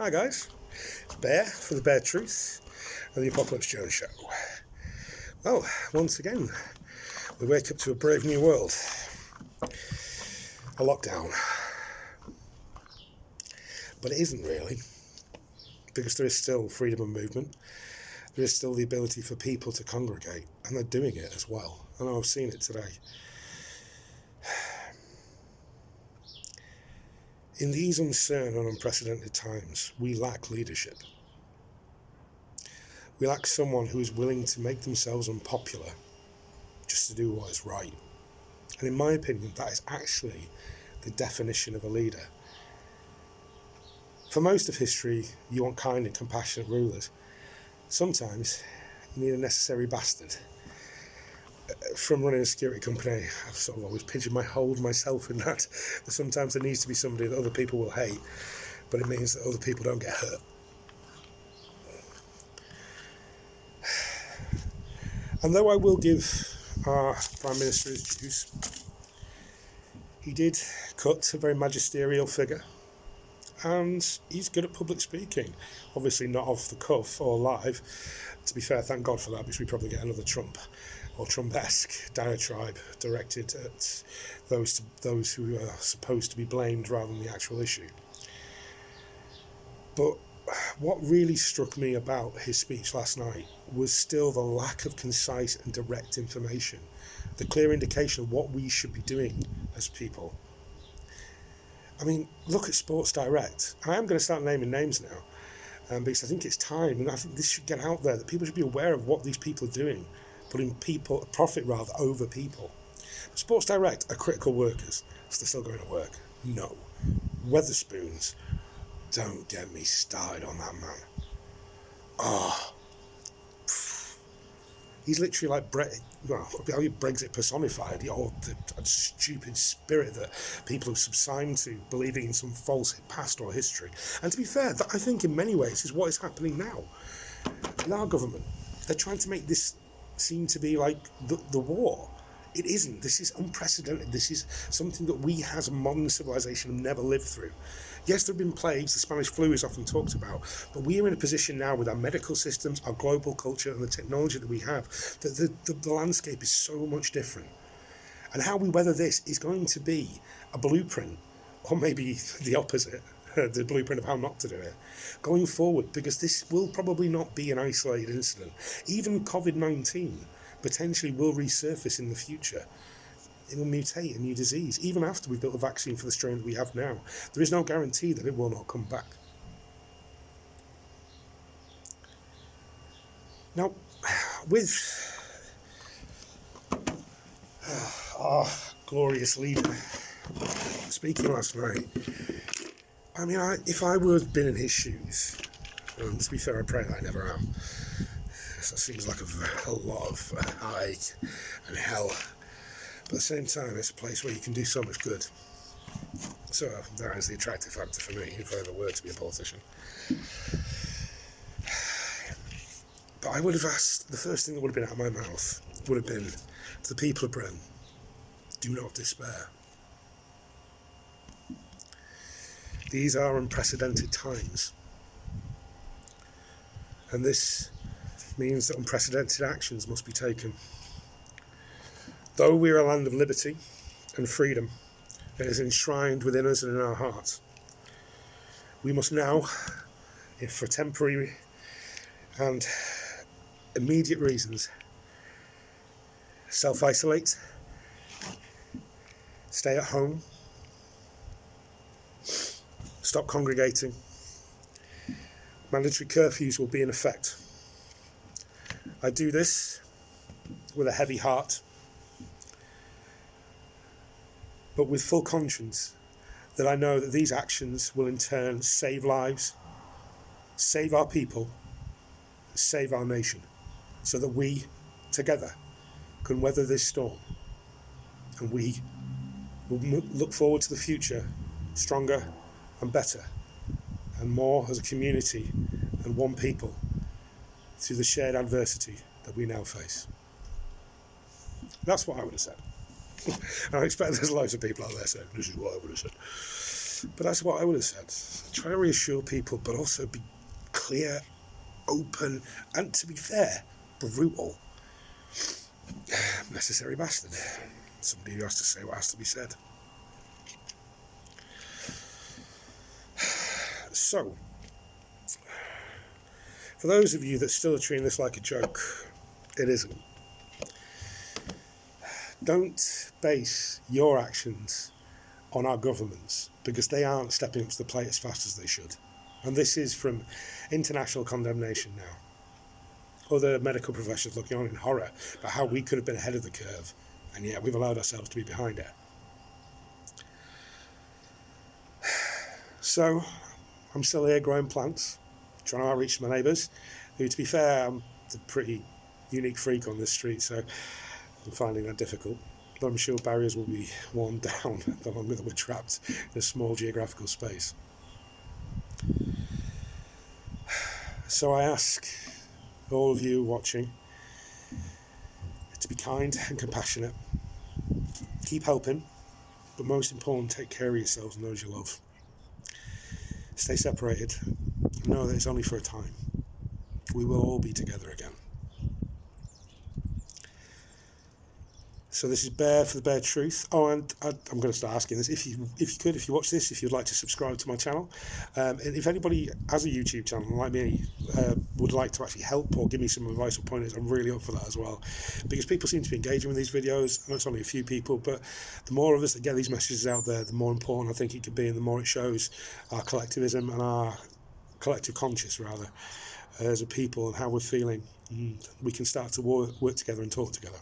Hi guys, it's Bear for the Bear Truth and the Apocalypse Jones Show. Well, once again, we wake up to a brave new world. A lockdown. But it isn't really, because there is still freedom of movement. There is still the ability for people to congregate, and they're doing it as well. And I've seen it today. In these uncertain and unprecedented times, we lack leadership. We lack someone who is willing to make themselves unpopular just to do what is right. And in my opinion, that is actually the definition of a leader. For most of history, you want kind and compassionate rulers. Sometimes you need a necessary bastard. From running a security company, I've sort of always pigeonholed myself in that sometimes there needs to be somebody that other people will hate, but it means that other people don't get hurt. And though I will give our Prime Minister his dues, he did cut a very magisterial figure, and he's good at public speaking. Obviously not off the cuff or live. To be fair, thank God for that, because we probably get another Trump or Trump-esque diatribe directed at those who are supposed to be blamed rather than the actual issue. But what really struck me about his speech last night was still the lack of concise and direct information, the clear indication of what we should be doing as people. I mean, look at Sports Direct. I am going to start naming names now, because I think it's time, and I think this should get out there, that people should be aware of what these people are doing, putting profit over people. Sports Direct are critical workers, so they're still going to work. No. Wetherspoons, don't get me started on that man. He's literally like Brexit personified, or the stupid spirit that people have subsided to, believing in some false past or history. And to be fair, that I think in many ways is what is happening now. In our government, they're trying to make this seem to be like the war. It isn't. This is unprecedented. This is something that we as a modern civilization have never lived through. Yes, there have been plagues, the Spanish flu is often talked about, but we are in a position now with our medical systems, our global culture, and the technology that we have, that the landscape is so much different. And how we weather this is going to be a blueprint, or maybe the opposite, the blueprint of how not to do it, going forward, because this will probably not be an isolated incident. Even COVID-19 potentially will resurface in the future. It will mutate a new disease, even after we've built a vaccine for the strain that we have now. There is no guarantee that it will not come back. Now, with our glorious leader speaking last night, I mean, if I would have been in his shoes, and to be fair, I pray that I never am. That seems like a lot of heartache and hell. But at the same time, it's a place where you can do so much good. So that is the attractive factor for me, if I ever were to be a politician. But I would have asked, the first thing that would have been out of my mouth would have been, to the people of Britain, do not despair. These are unprecedented times. And this means that unprecedented actions must be taken. Though we are a land of liberty and freedom, it is enshrined within us and in our hearts. We must now, if for temporary and immediate reasons, self-isolate, stay at home, stop congregating. Mandatory curfews will be in effect. I do this with a heavy heart, but with full conscience that I know that these actions will in turn save lives, save our people, save our nation, so that we together can weather this storm, and we will look forward to the future stronger and better and more as a community and one people through the shared adversity that we now face. That's what I would have said. And I expect there's loads of people out there saying, this is what I would have said. But that's what I would have said. Try to reassure people, but also be clear, open, and to be fair, brutal. Necessary bastard. Somebody who has to say what has to be said. So, for those of you that still are treating this like a joke, it isn't. Don't base your actions on our governments, because they aren't stepping up to the plate as fast as they should. And this is from international condemnation now. Other medical professionals looking on in horror about how we could have been ahead of the curve, and yet we've allowed ourselves to be behind it. So, I'm still here growing plants, trying to outreach to my neighbours, who, to be fair, I'm a pretty unique freak on this street, so I'm finding that difficult. But I'm sure barriers will be worn down the longer that we're trapped in a small geographical space. So I ask all of you watching to be kind and compassionate. Keep helping, but most important, take care of yourselves and those you love. Stay separated. Know that it's only for a time. We will all be together again. So this is Bear for the Bare Truth. Oh, and I'm going to start asking this. If you watch this, if you'd like to subscribe to my channel, and if anybody has a YouTube channel like me, would like to actually help or give me some advice or pointers, I'm really up for that as well. Because people seem to be engaging with these videos. I know it's only a few people, but the more of us that get these messages out there, the more important I think it could be, and the more it shows our collectivism and our collective conscience, rather, as a people, and how we're feeling. We can start to work together and talk together.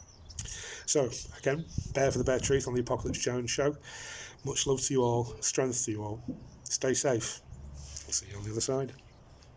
So, again, Bear for the Bare Truth on the Apocalypse Jones Show. Much love to you all, strength to you all. Stay safe. I'll see you on the other side.